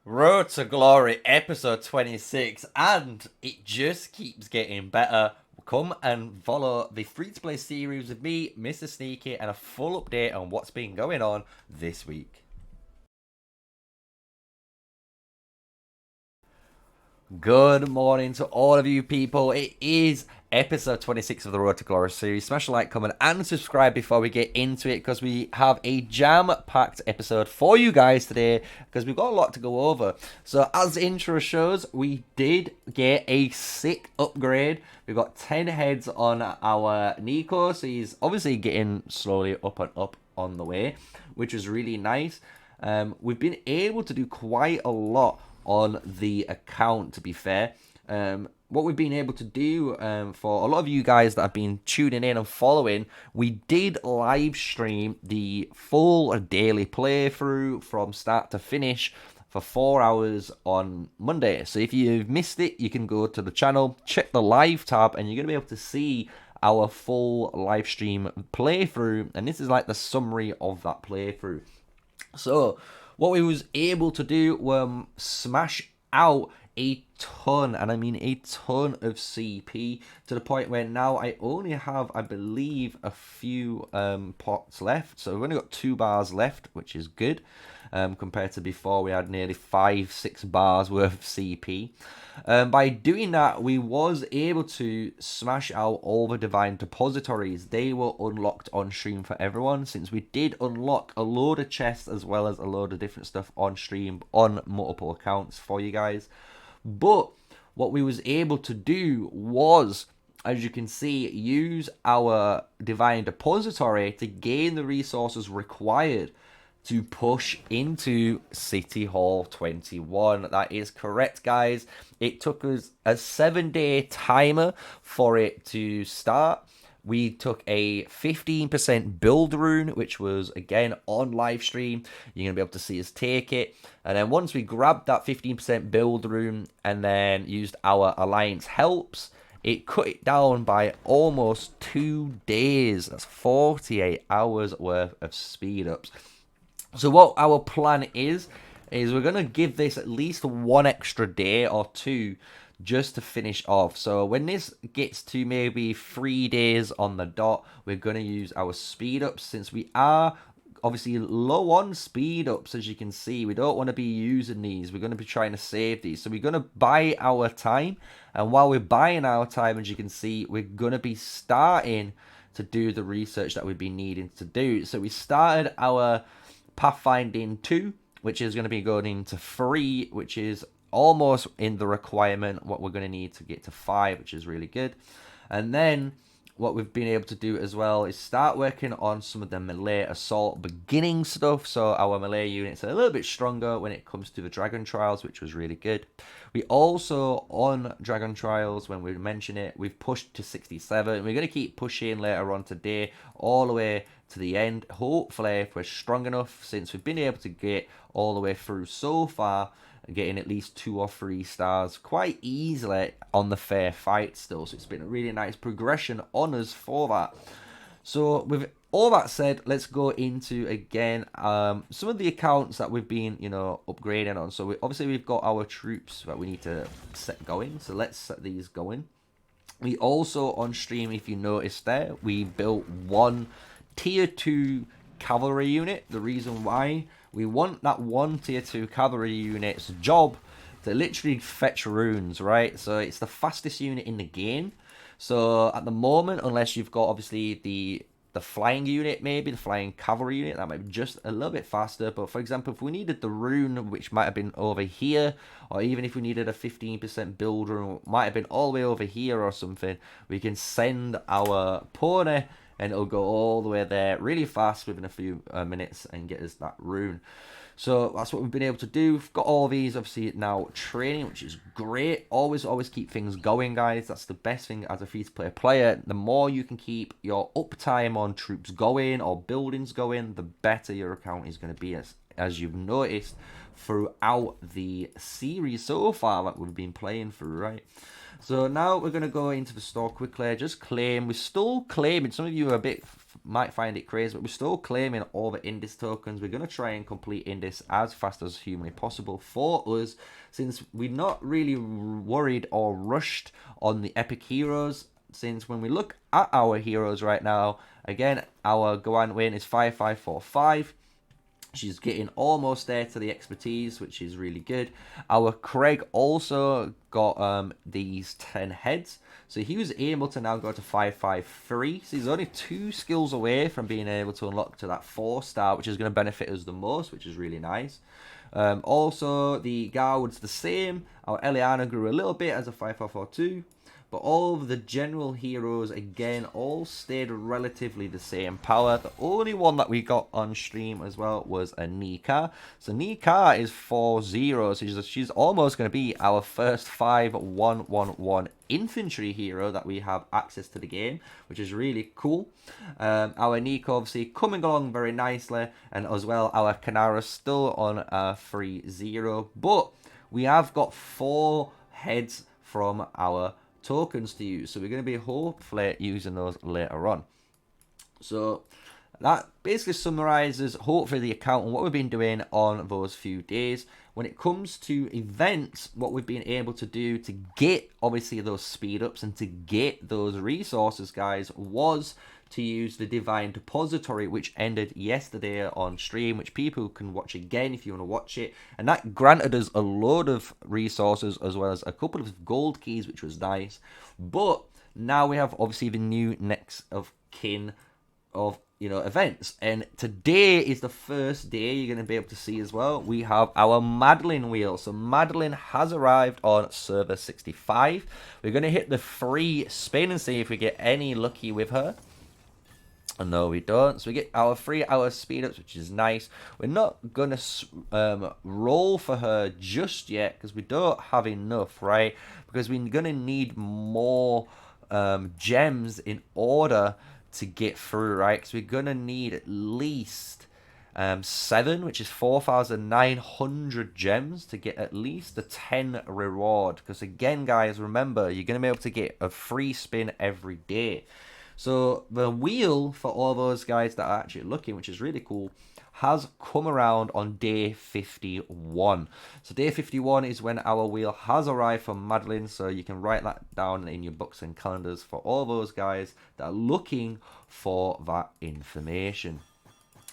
Road to Glory episode 26, and it just keeps getting better. Come and follow the free-to-play series with me, MrSneakyy, and a full update on what's been going on this week. Good morning to all of you people. It is episode 26 of the Road to Glory series. Smash a like, comment, and subscribe before we get into it because we have a jam-packed episode for you guys today because we've got a lot to go over. So as the intro shows, we did get a sick upgrade. We've got 10 heads on our Nico, so he's obviously getting slowly up and up on the way, which is really nice. We've been able to do quite a lot on the account, to be fair. What we've been able to do for a lot of you guys that have been tuning in and following, we did live stream the full daily playthrough from start to finish for 4 hours on Monday. So if you've missed it, you can go to the channel, check the live tab, and you're going to be able to see our full live stream playthrough. And this is like the summary of that playthrough. So what we was able to do was smash out a ton, and I mean a ton of CP, to the point where now I only have, I believe, a few pots left. So we've only got 2 bars left, which is good. Compared to before, we had nearly 5-6 bars worth of CP. By doing that, we was able to smash out all the divine depositories. They were unlocked on stream for everyone, since we did unlock a load of chests as well as a load of different stuff on stream on multiple accounts for you guys. But what we was able to do was, as you can see, use our divine depository to gain the resources required to push into City Hall 21. That is correct, guys. It took us a 7-day timer for it to start. We took a 15% build rune, which was, again, on live stream. You're going to be able to see us take it. And then once we grabbed that 15% build rune and then used our alliance helps, it cut it down by almost 2 days. That's 48 hours worth of speed ups. So what our plan is we're going to give this at least 1 extra day or 2 just to finish off. So when this gets to maybe 3 days on the dot, we're going to use our speed ups, since we are obviously low on speed ups. As you can see, we don't want to be using these. We're going to be trying to save these. So we're going to buy our time. And while we're buying our time, as you can see, we're going to be starting to do the research that we've been needing to do. So we started our Pathfinding 2, which is going to be going into 3, which is almost in the requirement what we're going to need to get to 5, which is really good. And then what we've been able to do as well is start working on some of the melee assault beginning stuff. So our melee units are a little bit stronger when it comes to the Dragon Trials, which was really good. We also, on Dragon Trials, when we mention it, we've pushed to 67. We're going to keep pushing later on today all the way to the end. Hopefully, if we're strong enough, since we've been able to get all the way through so far, getting at least 2 or 3 stars quite easily on the fair fight still. So it's been a really nice progression on us for that. So with all that said, let's go into, again, some of the accounts that we've been, upgrading on. So obviously we've got our troops that we need to set going. So let's set these going. We also, on stream, if you noticed there, we built 1 tier 2 cavalry unit. The reason why, we want that 1 tier 2 cavalry unit's job to literally fetch runes, right? So it's the fastest unit in the game. So at the moment, unless you've got obviously the flying unit, maybe the flying cavalry unit, that might be just a little bit faster. But for example, if we needed the rune, which might have been over here, or even if we needed a 15% build rune, might have been all the way over here or something, we can send our pony and it'll go all the way there really fast within a few minutes and get us that rune. So that's what we've been able to do. We've got all these obviously now training, which is great. Always keep things going, guys. That's the best thing as a free-to-play player. The more you can keep your uptime on troops going or buildings going, the better your account is going to be, as you've noticed throughout the series so far that we've been playing through, right? So now we're going to go into the store quickly, just claim. We're still claiming, some of you are a bit, might find it crazy, but we're still claiming all the Indis tokens. We're going to try and complete Indis as fast as humanly possible for us, since we're not really worried or rushed on the epic heroes. Since when we look at our heroes right now, again, our Goan Win is 5545. She's getting almost there to the expertise, which is really good. Our Craig also got these 10 heads. So he was able to now go to 553. So he's only 2 skills away from being able to unlock to that 4-star, which is going to benefit us the most, which is really nice. Also, the Garwood's the same. Our Eliana grew a little bit as a 5442. But all of the general heroes, again, all stayed relatively the same power. The only one that we got on stream as well was a Nika. So Nika is 4-0. So she's almost going to be our first 5-1-1-1 infantry hero that we have access to the game, which is really cool. Our Nika obviously coming along very nicely. And as well, our Kanara still on 3-0. But we have got 4 heads from our tokens to use, so we're going to be hopefully using those later on. So that basically summarizes hopefully the account and what we've been doing on those few days. When it comes to events, what we've been able to do to get obviously those speed ups and to get those resources, guys, was to use the Divine Depository, which ended yesterday on stream, which people can watch again if you want to watch it. And that granted us a load of resources as well as a couple of gold keys, which was nice. But now we have obviously the new next of kin of, you know, events. And today is the first day you're going to be able to see as well. We have our Madeline Wheel. So Madeline has arrived on server 65. We're going to hit the free spin and see if we get any lucky with her. No, we don't. So we get our 3-hour speed ups, which is nice. We're not going to roll for her just yet because we don't have enough, right? Because we're going to need more gems in order to get through, right? Because we're going to need at least 7, which is 4,900 gems to get at least the 10 reward. Because again, guys, remember, you're going to be able to get a free spin every day. So the wheel for all those guys that are actually looking, which is really cool, has come around on day 51. So day 51 is when our wheel has arrived from Madeline. So you can write that down in your books and calendars for all those guys that are looking for that information.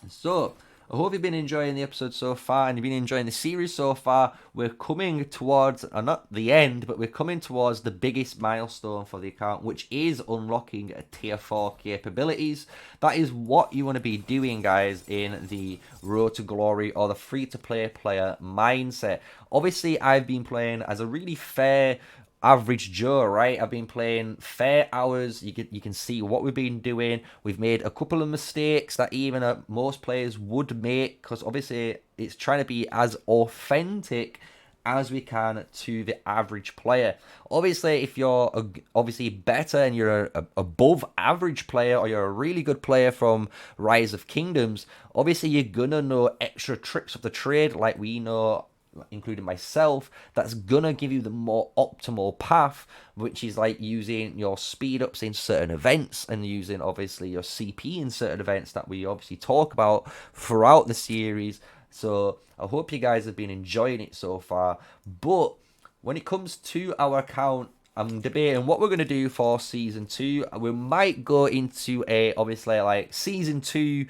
So I hope you've been enjoying the episode so far and you've been enjoying the series so far. We're coming towards, not the end, but we're coming towards the biggest milestone for the account, which is unlocking tier 4 capabilities. That is what you want to be doing, guys, in the Road to Glory or the free-to-play player mindset. Obviously, I've been playing as a really fair average Joe, right? I've been playing fair hours. You can see what we've been doing. We've made a couple of mistakes that even most players would make, because obviously it's trying to be as authentic as we can to the average player. Obviously, if you're obviously better and you're a above average player, or you're a really good player from Rise of Kingdoms, obviously you're gonna know extra tricks of the trade like we know, including myself, that's gonna give you the more optimal path, which is like using your speed ups in certain events and using obviously your CP in certain events that we obviously talk about throughout the series. So I hope you guys have been enjoying it so far. But when it comes to our account, I'm debating what we're going to do for season 2. We might go into a obviously like season 2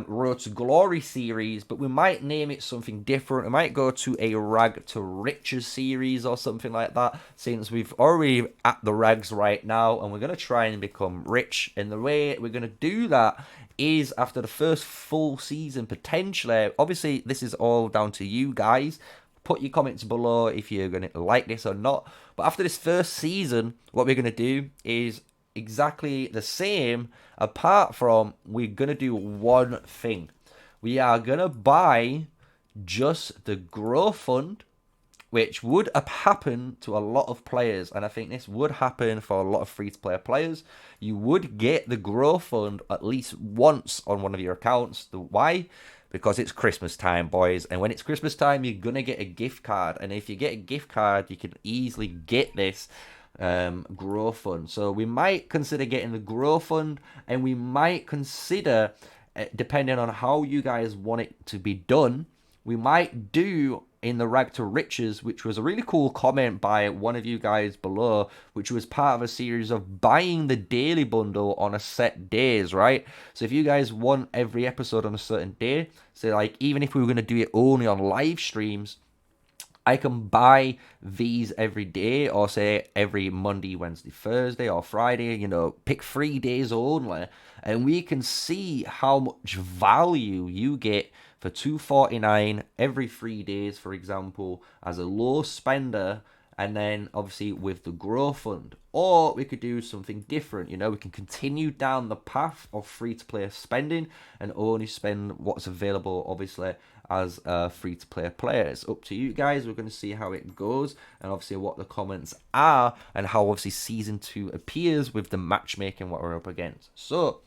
Road to Glory series, but we might name it something different. We might go to a Rag to Riches series or something like that, since we've already at the rags right now and we're going to try and become rich. And the way we're going to do that is after the first full season, potentially. Obviously, this is all down to you guys. Put your comments below if you're going to like this or not. But after this first season, what we're going to do is exactly the same, apart from we're gonna do one thing. We are gonna buy just the grow fund, which would happen to a lot of players, and I think this would happen for a lot of free-to-play players. You would get the grow fund at least once on one of your accounts. Why? because it's Christmas time, boys. And when it's Christmas time, you're going to get a gift card. And if you get a gift card, you can easily get this grow fund. So we might consider getting the grow fund, and we might consider, depending on how you guys want it to be done, we might do in the Rag to Riches, which was a really cool comment by one of you guys below, which was part of a series of buying the daily bundle on a set days, right? So if you guys want every episode on a certain day, so like even if we were going to do it only on live streams, I can buy these every day, or say every Monday, Wednesday, Thursday, or Friday, you know, pick 3 days only, and we can see how much value you get for $2.49 every 3 days, for example, as a low spender, and then obviously with the grow fund. Or we could do something different, you know, we can continue down the path of free-to-play spending and only spend what's available, obviously, as free-to-play players. Up to you guys. We're going to see how it goes, and obviously what the comments are, and how obviously Season 2 appears with the matchmaking, what we're up against. So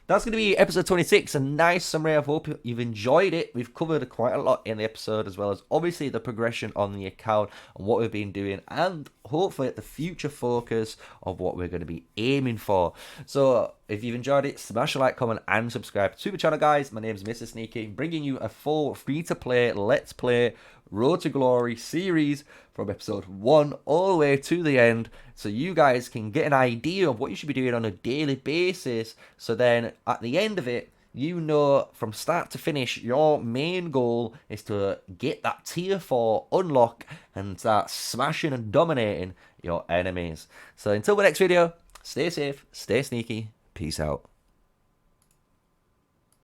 that's going to be episode 26, a nice summary. I hope you've enjoyed it. We've covered quite a lot in the episode, as well as obviously the progression on the account and what we've been doing, and hopefully the future focus of what we're going to be aiming for. So if you've enjoyed it, smash a like, comment, and subscribe to the channel, guys. My name is MrSneakyy, bringing you a full free-to-play, let's play Road to Glory series from episode 1 all the way to the end, so you guys can get an idea of what you should be doing on a daily basis. So then at the end of it, you know from start to finish, your main goal is to get that tier 4 unlock and start smashing and dominating your enemies. So until the next video, stay safe, stay sneaky, peace out.